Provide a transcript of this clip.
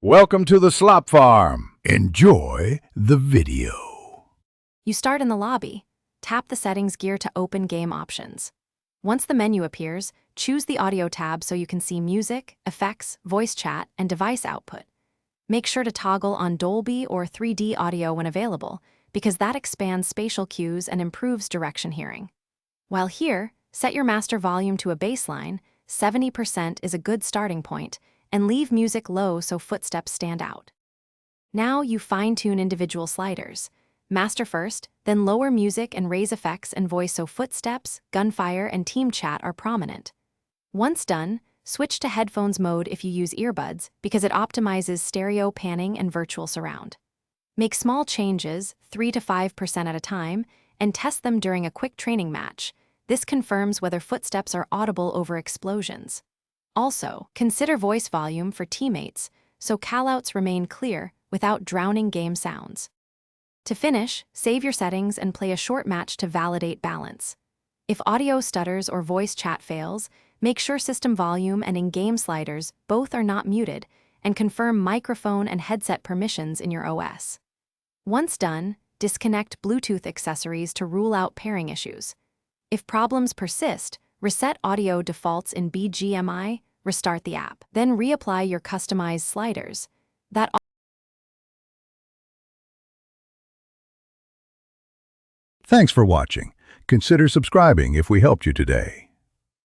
Welcome to the Slop Farm. Enjoy the video. You start in the lobby. Tap the settings gear to open game options. Once the menu appears, choose the audio tab so you can see music, effects, voice chat, and device output. Make sure to toggle on Dolby or 3D audio when available, because that expands spatial cues and improves direction hearing. While here, set your master volume to a baseline. 70% is a good starting point, and leave music low so footsteps stand out. Now you fine-tune individual sliders. Master first, then lower music and raise effects and voice so footsteps, gunfire, and team chat are prominent. Once done, switch to headphones mode if you use earbuds because it optimizes stereo panning and virtual surround. Make small changes, 3 to 5% at a time, and test them during a quick training match. This confirms whether footsteps are audible over explosions. Also, consider voice volume for teammates so callouts remain clear without drowning game sounds. To finish, save your settings and play a short match to validate balance. If audio stutters or voice chat fails, make sure system volume and in-game sliders both are not muted, and confirm microphone and headset permissions in your OS. Once done, disconnect Bluetooth accessories to rule out pairing issues. If problems persist, reset audio defaults in Bgmi, restart the app. Then reapply your customized sliders. Thanks for watching. Consider subscribing if we helped you today.